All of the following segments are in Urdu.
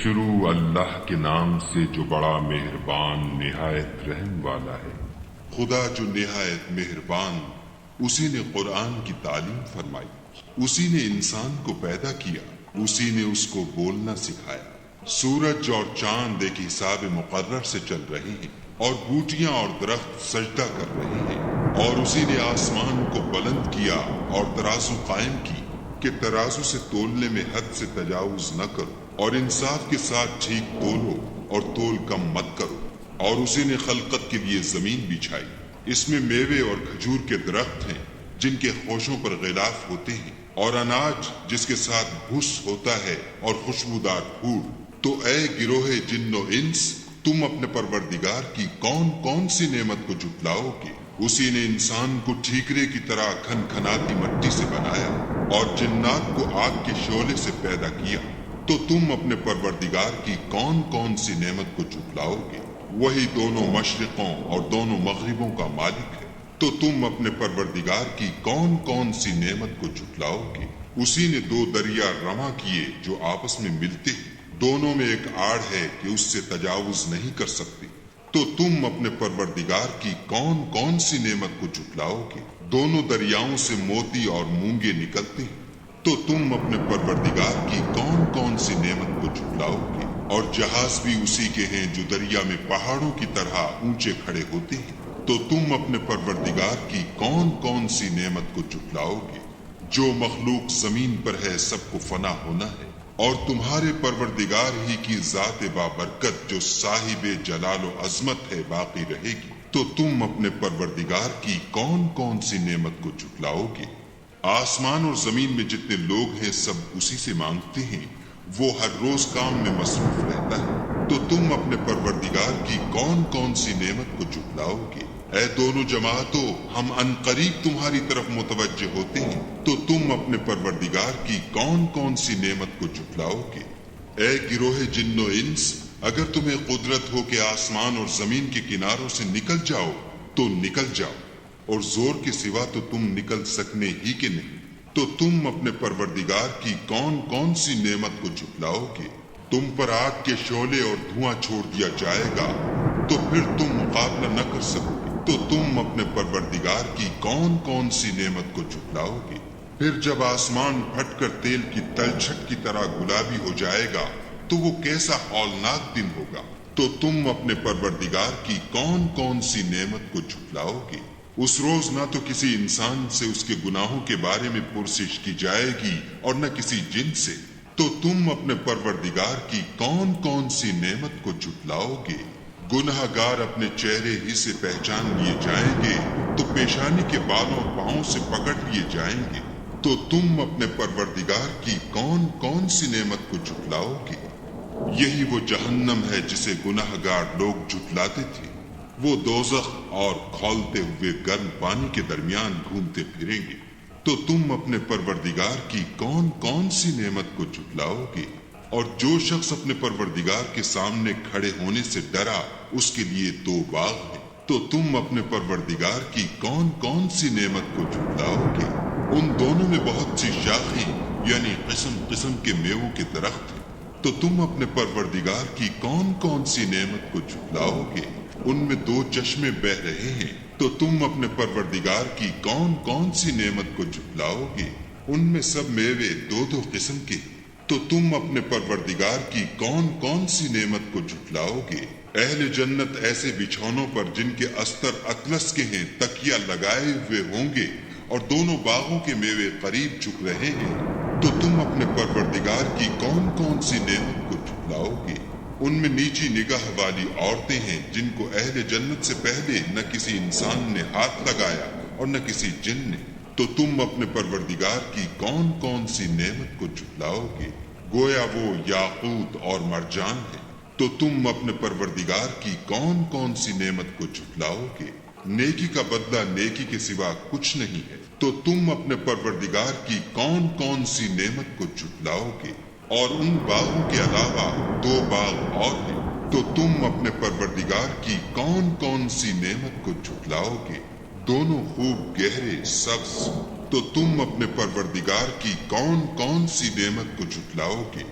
شروع اللہ کے نام سے جو بڑا مہربان نہایت رحم والا ہے۔ خدا جو نہایت مہربان، اسی نے قرآن کی تعلیم فرمائی، اسی نے انسان کو پیدا کیا، اسی نے اس کو بولنا سکھایا۔ سورج اور چاند ایک حساب مقرر سے چل رہے ہیں اور بوٹیاں اور درخت سجدہ کر رہے ہیں، اور اسی نے آسمان کو بلند کیا اور ترازو قائم کی کہ ترازو سے تولنے میں حد سے تجاوز نہ کرو، اور انصاف کے ساتھ ٹھیک تولو اور تول کم مت کرو۔ اور اسی نے خلقت کے لیے زمین بچھائی، اس میں میوے اور کھجور کے درخت ہیں جن کے خوشوں پر غلاف ہوتے ہیں، اور اناج جس کے ساتھ بھس ہوتا ہے اور خوشبودار پھول۔ تو اے گروہ جن و انس، تم اپنے پروردگار کی کون کون سی نعمت کو جھٹلاؤ گے؟ اسی نے انسان کو ٹھیکرے کی طرح کھن کھناتی مٹی سے بنایا اور جنات کو آگ کے شعلے سے پیدا کیا۔ تو تم اپنے پروردگار کی کون کون سی نعمت کو جھٹلاؤ گے؟ وہی دونوں مشرقوں اور دونوں مغربوں کا مالک ہے۔ تو تم اپنے پروردگار کی کون کون سی نعمت کو جھٹلاؤ گے؟ اسی نے دو دریا رواں کیے جو آپس میں ملتے ہیں، دونوں میں ایک آڑ ہے کہ اس سے تجاوز نہیں کر سکتے۔ تو تم اپنے پروردگار کی کون کون سی نعمت کو جھٹلاؤ گے؟ دونوں دریاؤں سے موتی اور مونگے نکلتے ہیں۔ تو تم اپنے پروردگار کی کون کون سی نعمت کو جھٹلاؤ گے؟ اور جہاز بھی اسی کے ہیں جو دریا میں پہاڑوں کی طرح اونچے کھڑے ہوتے ہیں۔ تو تم اپنے پروردگار کی کون کون سی نعمت کو جھٹلاؤ گے؟ جو مخلوق زمین پر ہے سب کو فنا ہونا ہے، اور تمہارے پروردگار ہی کی ذات بابرکت جو صاحب جلال و عظمت ہے باقی رہے گی۔ تو تم اپنے پروردگار کی کون کون سی نعمت کو جھٹلاؤ گے؟ آسمان اور زمین میں جتنے لوگ ہیں سب اسی سے مانگتے ہیں، وہ ہر روز کام میں مصروف رہتا ہے۔ تو تم اپنے پروردگار کی کون کون سی نعمت کو جھٹلاؤ گے؟ اے دونوں جماعتوں، ہم عنقریب تمہاری طرف متوجہ ہوتے ہیں۔ تو تم اپنے پروردگار کی کون کون سی نعمت کو جھٹلاؤ گے؟ اے گروہ جن و انس، اگر تمہیں قدرت ہو کہ آسمان اور زمین کے کناروں سے نکل جاؤ تو نکل جاؤ، اور زور کے سوا تو تم نکل سکنے ہی کے نہیں۔ تو تم اپنے پروردگار کی کون کون سی نعمت کو جھٹلاؤ گے؟ تم پر آگ کے شعلے اور دھواں چھوڑ دیا جائے گا تو پھر تم مقابلہ نہ کر سکو گے۔ تو تم اپنے پروردگار کی کون کون سی نعمت کو جھٹلاؤ گے؟ پھر جب آسمان پھٹ کر تیل کی تلچھٹ کی طرح گلابی ہو جائے گا تو وہ کیسا ہولناک دن ہوگا۔ تو تم اپنے پروردگار کی کون کون سی نعمت کو جھٹلاؤ گے؟ اس روز نہ تو کسی انسان سے اس کے گناہوں کے بارے میں پرسش کی جائے گی اور نہ کسی جن سے۔ تو تم اپنے پروردگار کی کون کون سی نعمت کو جھٹلاؤ گے؟ گنہگار اپنے چہرے ہی سے پہچان لیے جائیں گے تو پیشانی کے بالوں پاؤں سے پکڑ لیے جائیں گے۔ تو تم اپنے پروردگار کی کون کون سی نعمت کو جھٹلاؤ گے؟ یہی وہ جہنم ہے جسے گنہگار لوگ جھٹلاتے تھے، وہ دوزخ اور کھولتے ہوئے گرم پانی کے درمیان گھومتے پھریں گے۔ تو تم اپنے پروردگار کی کون کون سی نعمت کو جھٹلاؤ گے؟ اور جو شخص اپنے پروردگار کے سامنے کھڑے ہونے سے ڈرا اس کے لیے دو باغ ہیں۔ تو تم اپنے پروردگار کی کون کون سی نعمت کو جھٹلاؤ گے؟ ان دونوں میں بہت سی شاخیں یعنی قسم قسم کے میووں کے درخت ہیں۔ تو تم اپنے پروردگار کی کون کون سی نعمت کو جھٹلاؤ گے؟ ان میں دو چشمے بہہ رہے ہیں۔ تو تم اپنے پروردگار کی کون کون سی نعمت کو جھٹلاؤ گے؟ ان میں سب میوے دو دو قسم کے ہیں۔ تو تم اپنے پروردگار کی کون کون سی نعمت کو جھٹلاؤ گے؟ اہل جنت ایسے بچھونوں پر جن کے استر اطلس کے ہیں تکیہ لگائے ہوئے ہوں گے، اور دونوں باغوں کے میوے قریب جھک رہے ہیں۔ تو تم اپنے پروردگار کی کون کون سی نعمت کو جھٹلاؤ گے؟ ان میں نیچی نگاہ والی عورتیں ہیں جن کو اہل جنت سے پہلے نہ کسی انسان نے ہاتھ لگایا اور نہ کسی جن نے۔ تو تم اپنے پروردگار کی کون کون سی نعمت کو جھٹلاؤ گے؟ گویا وہ یاقوت اور مرجان ہے۔ تو تم اپنے پروردگار کی کون کون سی نعمت کو جھٹلاؤ گے؟ نیکی کا بدلہ نیکی کے سوا کچھ نہیں ہے۔ تو تم اپنے پروردگار کی کون کون سی نعمت کو جھٹلاؤ گے؟ اور ان باغوں کے علاوہ دو باغ اور ہیں۔ تو تم اپنے پروردگار کی کون کون سی نعمت کو جھٹلاؤ گے؟ دونوں خوب گہرے سبز۔ تو تم اپنے پروردگار کی کون کون سی نعمت کو جھٹلاؤ گے؟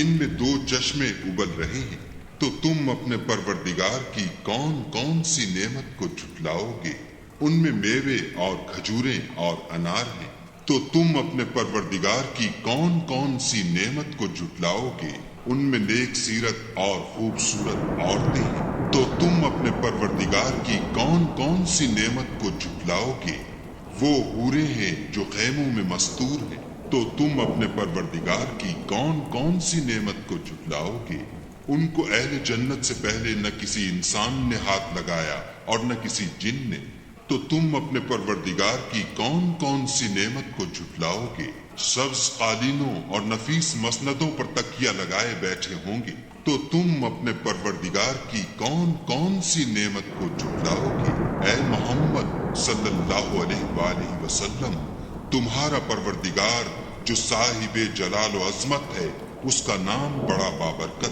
ان میں 2 چشمے ابل رہے ہیں، تو تم اپنے پروردگار کی کون کون سی نعمت کو جھٹلاؤ گے؟ ان میں میوے اور کھجوریں اور انار ہیں، تو تم اپنے پروردگار کی کون کون سی نعمت کو جھٹلاؤ گے؟ ان میں نیک سیرت اور خوبصورت عورتیں ہیں، تو تم اپنے پروردگار کی کون کون سی نعمت کو جھٹلاؤ گے؟ وہ حوریں ہیں جو خیموں میں مستور ہیں، تو تم اپنے پروردگار کی کون کون سی نعمت کو جھٹلاؤ گے؟ ان کو اہل جنت سے پہلے نہ کسی انسان نے ہاتھ لگایا اور نہ کسی جن نے، تو تم اپنے پروردگار کی کون کون سی نعمت کو جھٹلاؤ گے؟ سبز قالینوں اور نفیس مسندوں پر تکیہ لگائے بیٹھے ہوں گے، تو تم اپنے پروردگار کی کون کون سی نعمت کو جھٹلاؤ گے؟ اے محمد صلی اللہ علیہ وآلہ وسلم، تمہارا پروردگار جو صاحب جلال و عظمت ہے، اس کا نام بڑا بابرکت